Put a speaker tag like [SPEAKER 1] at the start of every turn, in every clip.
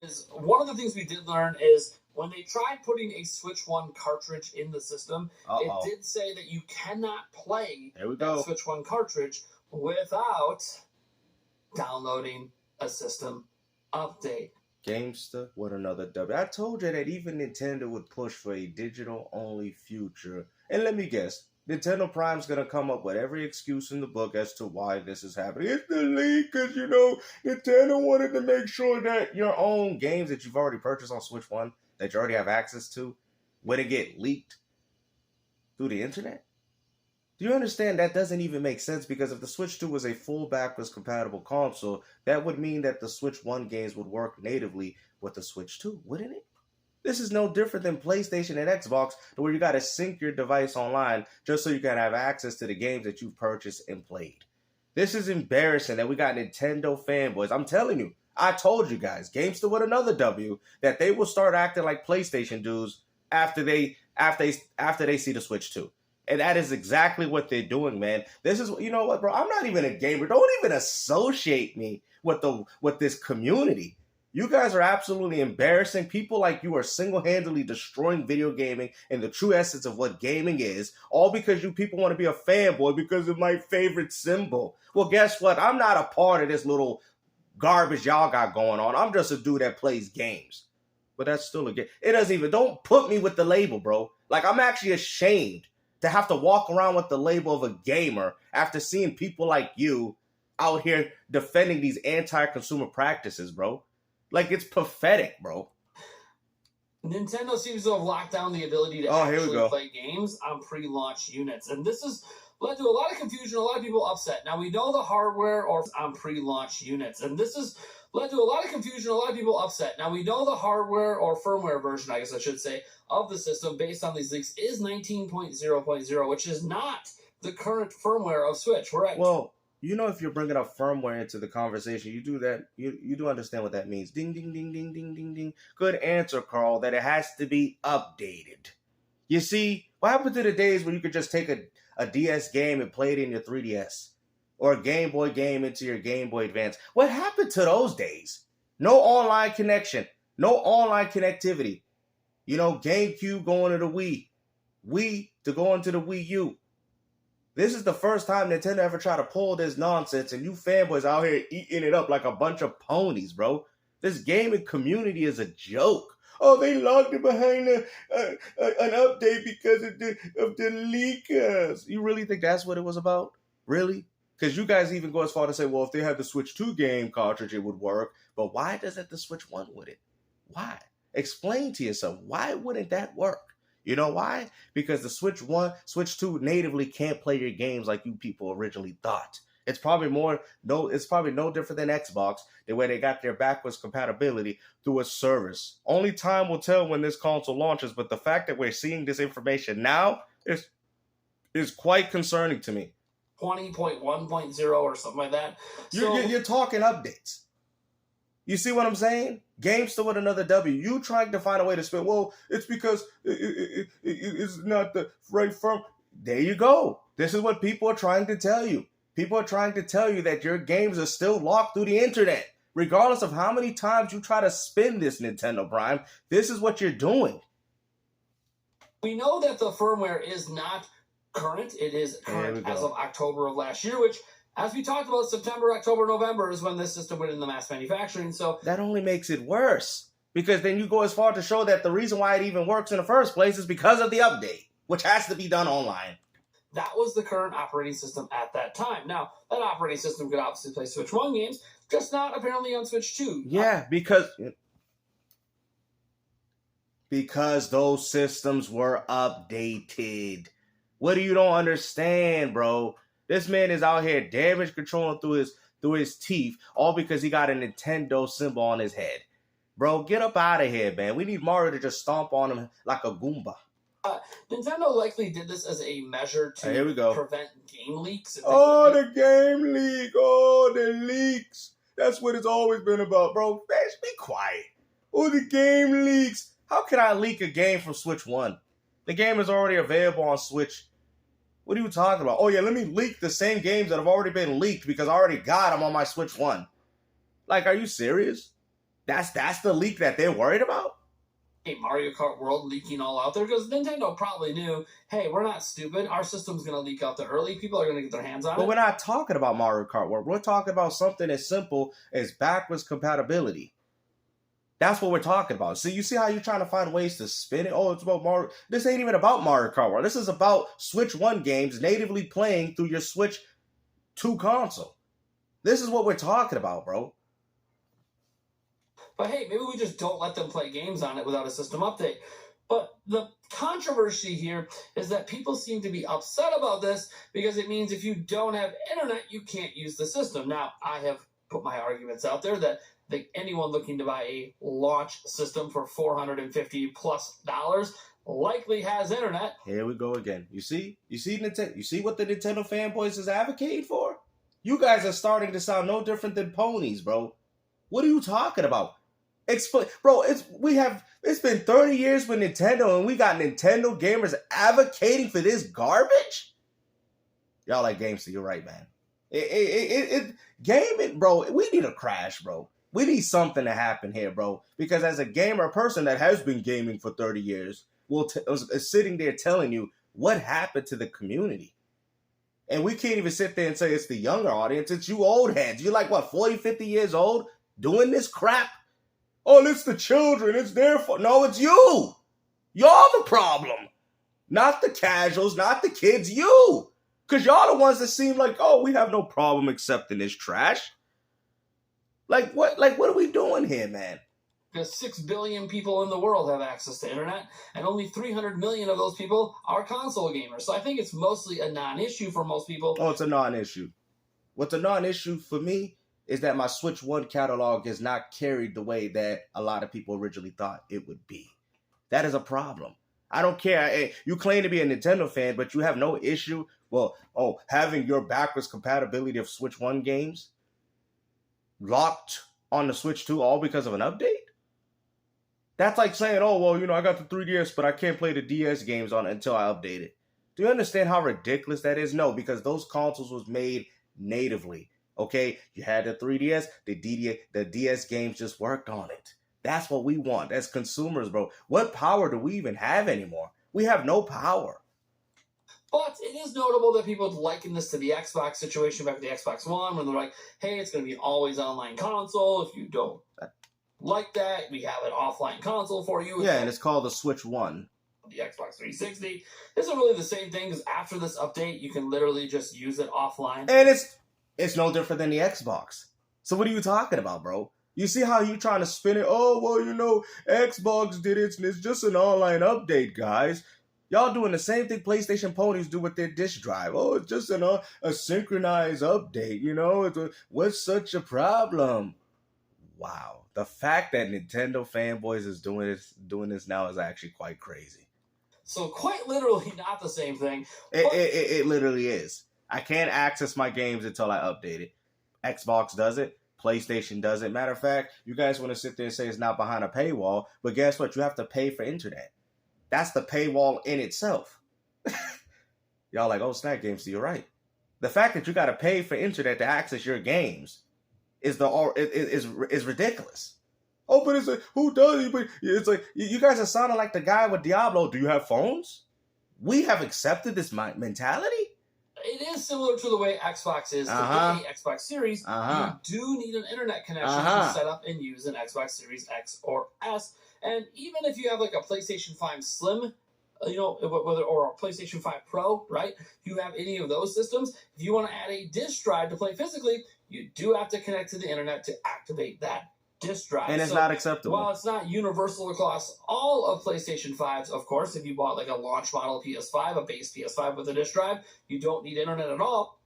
[SPEAKER 1] Is one of the things we did learn is when they tried putting a Switch 1 cartridge in the system, it did say that you cannot play that Switch 1 cartridge without downloading a system update.
[SPEAKER 2] Gamester with another W. I told you that even Nintendo would push for a digital-only future. And let me guess, Nintendo Prime's going to come up with every excuse in the book as to why this is happening. It's the leak because, Nintendo wanted to make sure that your own games that you've already purchased on Switch 1, that you already have access to, wouldn't get leaked through the internet. Do you understand that doesn't even make sense? Because if the Switch 2 was a full backwards compatible console, that would mean that the Switch 1 games would work natively with the Switch 2, wouldn't it? This is no different than PlayStation and Xbox, where you got to sync your device online just so you can have access to the games that you've purchased and played. This is embarrassing that we got Nintendo fanboys. I'm telling you, I told you guys, Gamester with another W, that they will start acting like PlayStation dudes after they see the Switch 2. And that is exactly what they're doing, man. This is, you know what, bro? I'm not even a gamer. Don't even associate me with this community. You guys are absolutely embarrassing. People like you are single-handedly destroying video gaming and the true essence of what gaming is, all because you people want to be a fanboy because of my favorite symbol. Well, guess what? I'm not a part of this little garbage y'all got going on. I'm just a dude that plays games. But that's still a game. It doesn't even, don't put me with the label, bro. Like, I'm actually ashamed to have to walk around with the label of a gamer after seeing people like you out here defending these anti-consumer practices, bro. Like, it's pathetic, bro.
[SPEAKER 1] Nintendo seems to have locked down the ability to actually play games on pre-launch units. And this has led to a lot of confusion, a lot of people upset. Now, we know the hardware or on pre-launch units. And this has led to a lot of confusion, a lot of people upset. Now, we know the hardware or firmware version, I guess I should say, of the system based on these leaks is 19.0.0, which is not the current firmware of Switch, correct?
[SPEAKER 2] Well, if you're bringing up firmware into the conversation, you do that. You do understand what that means. Ding, ding, ding, ding, ding, ding, ding. Good answer, Carl, that it has to be updated. You see, what happened to the days where you could just take a DS game and play it in your 3DS? Or a Game Boy game into your Game Boy Advance? What happened to those days? No online connection. No online connectivity. GameCube going to the Wii. Wii to go into the Wii U. This is the first time Nintendo ever tried to pull this nonsense, and you fanboys out here eating it up like a bunch of ponies, bro. This gaming community is a joke. Oh, they locked it behind an update because of the leakers. You really think that's what it was about? Really? Because you guys even go as far to say, well, if they had the Switch 2 game cartridge, it would work. But why doesn't the Switch 1 with it? Why? Explain to yourself. Why wouldn't that work? You know why? Because the Switch 2 natively can't play your games like you people originally thought. It's probably no different than Xbox, the way they got their backwards compatibility through a service. Only time will tell when this console launches, but the fact that we're seeing this information now is quite concerning to me.
[SPEAKER 1] 20.1.0 or something like that.
[SPEAKER 2] You're talking updates. You see what I'm saying? Gamester with another W. You trying to find a way to spin. Well, it's because it's not the right firm. There you go. This is what people are trying to tell you. People are trying to tell you that your games are still locked through the internet. Regardless of how many times you try to spin this Nintendo Prime, this is what you're doing.
[SPEAKER 1] We know that the firmware is not current. It is current as of October of last year, which, as we talked about, September, October, November is when this system went into mass manufacturing. So
[SPEAKER 2] that only makes it worse, because then you go as far to show that the reason why it even works in the first place is because of the update, which has to be done online.
[SPEAKER 1] That was the current operating system at that time. Now, that operating system could obviously play Switch 1 games, just not apparently on Switch 2.
[SPEAKER 2] Yeah, because those systems were updated. What do you don't understand, bro? This man is out here damage controlling through his teeth, all because he got a Nintendo symbol on his head. Bro, get up out of here, man. We need Mario to just stomp on him like a Goomba.
[SPEAKER 1] Nintendo likely did this as a measure to prevent game leaks.
[SPEAKER 2] Oh, the game leak. Oh, the leaks. That's what it's always been about, bro. Man, be quiet. Oh, the game leaks. How can I leak a game from Switch 1? The game is already available on Switch. What are you talking about? Oh, yeah, let me leak the same games that have already been leaked because I already got them on my Switch 1. Like, are you serious? That's the leak that they're worried about?
[SPEAKER 1] Hey, Mario Kart World leaking all out there, because Nintendo probably knew, hey, we're not stupid. Our system's going to leak out there early. People are going to get their hands on it.
[SPEAKER 2] But we're not talking about Mario Kart World. We're talking about something as simple as backwards compatibility. That's what we're talking about. So you see how you're trying to find ways to spin it? Oh, it's about Mario. This ain't even about Mario Kart World. This is about Switch 1 games natively playing through your Switch 2 console. This is what we're talking about, bro.
[SPEAKER 1] But hey, maybe we just don't let them play games on it without a system update. But the controversy here is that people seem to be upset about this because it means if you don't have internet, you can't use the system. Now, I have put my arguments out there that anyone looking to buy a launch system for $450+ likely has internet.
[SPEAKER 2] Here we go again. You see what the Nintendo fanboys is advocating for? You guys are starting to sound no different than ponies, bro. What are you talking about? Explain, bro. It's been 30 years with Nintendo, and we got Nintendo gamers advocating for this garbage. Y'all like GameStop, you're right, man. Gaming, bro. We need a crash, bro. We need something to happen here, bro. Because as a gamer, a person that has been gaming for 30 years is sitting there telling you what happened to the community. And we can't even sit there and say it's the younger audience. It's you old heads. You're like, what, 40, 50 years old doing this crap? Oh, it's the children. It's their fault. No, it's you. You're the problem. Not the casuals, not the kids, you. Because y'all the ones that seem like, oh, we have no problem accepting this trash. Like what are we doing here, man?
[SPEAKER 1] Because 6 billion people in the world have access to internet, and only 300 million of those people are console gamers. So I think it's mostly a non-issue for most people.
[SPEAKER 2] Oh, it's a non-issue. What's a non-issue for me is that my Switch 1 catalog is not carried the way that a lot of people originally thought it would be. That is a problem. I don't care. You claim to be a Nintendo fan, but you have no issue, having your backwards compatibility of Switch 1 games locked on the Switch 2 all because of an update? That's like saying, I got the 3DS, but I can't play the DS games on it until I update it. Do you understand how ridiculous that is? No, because those consoles was made natively. Okay, you had the 3DS, the DS games just worked on it. That's what we want as consumers, bro. What power do we even have anymore? We have no power.
[SPEAKER 1] But it is notable that people liken this to the Xbox situation back to the Xbox One, when they're like, hey, it's going to be always online console. If you don't like that, we have an offline console for you.
[SPEAKER 2] Yeah, and it's called the Switch 1.
[SPEAKER 1] The Xbox 360. This is really the same thing, because after this update, you can literally just use it offline.
[SPEAKER 2] And it's no different than the Xbox. So what are you talking about, bro? You see how you trying to spin it? Xbox did it. It's just an online update, guys. Y'all doing the same thing PlayStation ponies do with their disk drive. Oh, it's just a synchronized update, what's such a problem? Wow. The fact that Nintendo fanboys is doing this now is actually quite crazy.
[SPEAKER 1] So quite literally not the same thing.
[SPEAKER 2] It literally is. I can't access my games until I update it. Xbox does it. PlayStation does it. Matter of fact, you guys want to sit there and say it's not behind a paywall, but guess what? You have to pay for internet. That's the paywall in itself. Y'all like, snap games, so you're right. The fact that you got to pay for internet to access your games is ridiculous. Oh, but who does it? But it's like, you guys are sounding like the guy with Diablo. Do you have phones? We have accepted this mentality?
[SPEAKER 1] It is similar to the way Xbox is today, Xbox Series. You do need an internet connection to set up and use an Xbox Series X or S. And even if you have like a PlayStation 5 Slim, or a PlayStation 5 Pro, right? If you have any of those systems, if you want to add a disk drive to play physically, you do have to connect to the internet to activate that disk drive.
[SPEAKER 2] And it's not acceptable.
[SPEAKER 1] While it's not universal across all of PlayStation 5s, of course, if you bought like a launch model PS5, a base PS5 with a disk drive, you don't need internet at all.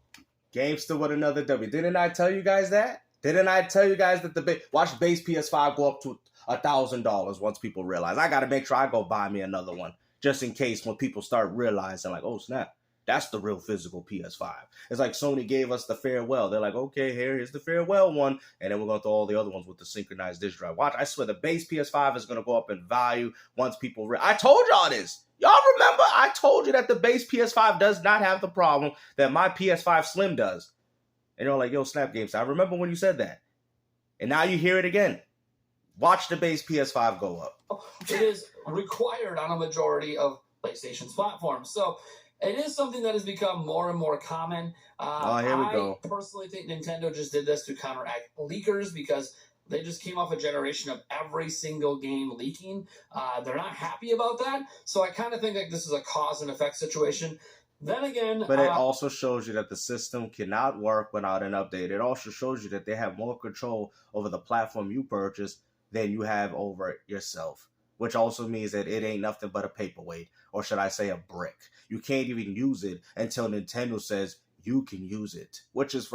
[SPEAKER 2] GameStop with another W. Didn't I tell you guys that? Didn't I tell you guys that watch base PS5 go up to $1,000 once people realize? I got to make sure I go buy me another one just in case when people start realizing like, oh snap, that's the real physical PS5. It's like Sony gave us the farewell. They're like, okay, here's the farewell one, and then we're going to throw all the other ones with the synchronized disk drive. Watch, I swear the base PS5 is going to go up in value once people I told y'all this. Y'all remember? I told you that the base PS5 does not have the problem that my PS5 Slim does. And you're like, yo, Snap Games, I remember when you said that. And now you hear it again. Watch the base PS5 go up.
[SPEAKER 1] It is required on a majority of PlayStation's platforms. So it is something that has become more and more common.
[SPEAKER 2] Here we go.
[SPEAKER 1] I personally think Nintendo just did this to counteract leakers because they just came off a generation of every single game leaking. They're not happy about that. So I kind of think like this is a cause and effect situation. Then again...
[SPEAKER 2] But it also shows you that the system cannot work without an update. It also shows you that they have more control over the platform you purchase than you have over it yourself. Which also means that it ain't nothing but a paperweight. Or should I say a brick. You can't even use it until Nintendo says you can use it. Which is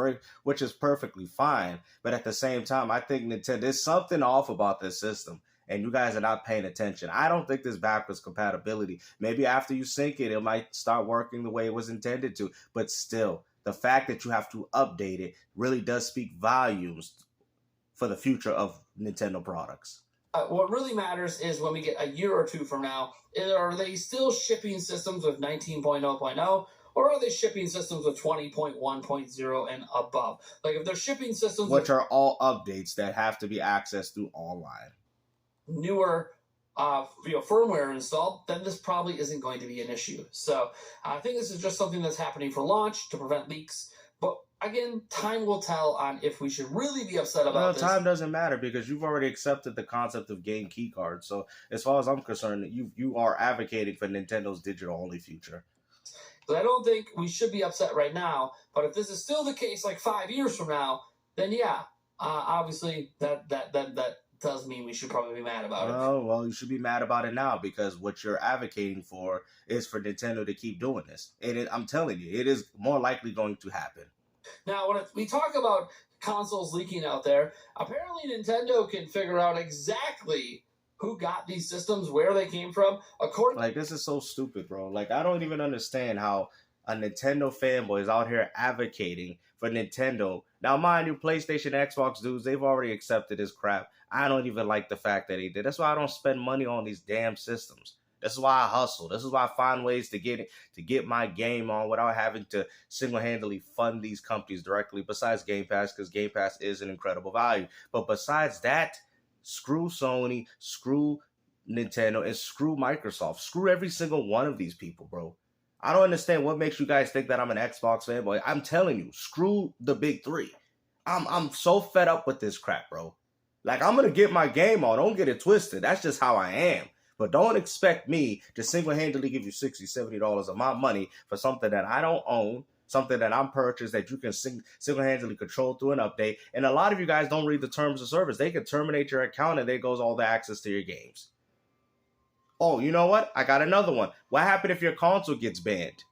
[SPEAKER 2] perfectly fine. But at the same time, I think Nintendo, there's something off about this system. And you guys are not paying attention. I don't think this backwards compatibility. Maybe after you sync it, it might start working the way it was intended to. But still, the fact that you have to update it really does speak volumes for the future of Nintendo products.
[SPEAKER 1] What really matters is when we get a year or two from now, are they still shipping systems with 19.0.0? Or are they shipping systems with 20.1.0 and above? Like if they're shipping systems...
[SPEAKER 2] Which are all updates that have to be accessed through online.
[SPEAKER 1] Newer firmware installed, then this probably isn't going to be an issue. So I think this is just something that's happening for launch to prevent leaks. But again, time will tell on if we should really be upset about this.
[SPEAKER 2] Time doesn't matter because you've already accepted the concept of game key cards. So as far as I'm concerned, you are advocating for Nintendo's digital-only future.
[SPEAKER 1] But I don't think we should be upset right now. But if this is still the case like 5 years from now, then yeah, obviously that does mean we should probably be mad about it.
[SPEAKER 2] Oh, well, you should be mad about it now because what you're advocating for is for Nintendo to keep doing this. And I'm telling you, it is more likely going to happen.
[SPEAKER 1] Now, when we talk about consoles leaking out there, apparently Nintendo can figure out exactly who got these systems, where they came from.
[SPEAKER 2] Like, this is so stupid, bro. Like, I don't even understand how a Nintendo fanboy is out here advocating for Nintendo. Now, mind you, PlayStation, Xbox dudes, they've already accepted this crap. I don't even like the fact that they did. That's why I don't spend money on these damn systems. This is why I hustle. This is why I find ways to get my game on without having to single-handedly fund these companies directly, besides Game Pass, because Game Pass is an incredible value. But besides that, screw Sony, screw Nintendo, and screw Microsoft. Screw every single one of these people, bro. I don't understand what makes you guys think that I'm an Xbox fanboy. I'm telling you, screw the big three. I'm so fed up with this crap, bro. Like, I'm going to get my game on. Don't get it twisted. That's just how I am. But don't expect me to single-handedly give you $60, $70 of my money for something that I don't own, something that I'm purchased that you can single-handedly control through an update. And a lot of you guys don't read the terms of service. They can terminate your account and there goes all the access to your games. Oh, you know what? I got another one. What happened if your console gets banned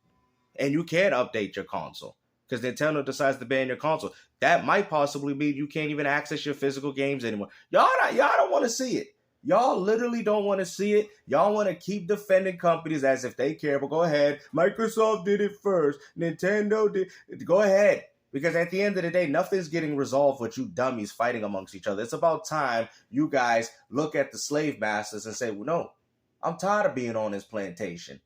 [SPEAKER 2] and you can't update your console? Because Nintendo decides to ban your console. That might possibly mean you can't even access your physical games anymore. Y'all don't want to see it. Y'all literally don't want to see it. Y'all want to keep defending companies as if they care. But go ahead. Microsoft did it first. Nintendo did. Go ahead. Because at the end of the day, nothing's getting resolved with you dummies fighting amongst each other. It's about time you guys look at the slave masters and say, well, no, I'm tired of being on this plantation.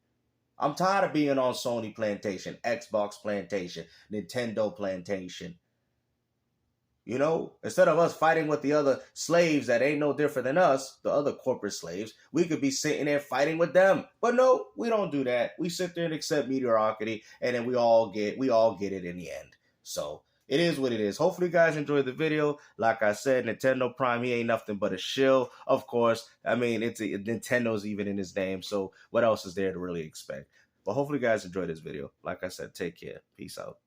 [SPEAKER 2] I'm tired of being on Sony plantation, Xbox plantation, Nintendo plantation. You know, instead of us fighting with the other slaves that ain't no different than us, the other corporate slaves, we could be sitting there fighting with them. But no, we don't do that. We sit there and accept mediocrity, and then we all get it in the end. So it is what it is. Hopefully you guys enjoyed the video. Like I said, Nintendo Prime, he ain't nothing but a shill. Of course, I mean, Nintendo's even in his name, so what else is there to really expect? But hopefully you guys enjoyed this video. Like I said, take care. Peace out.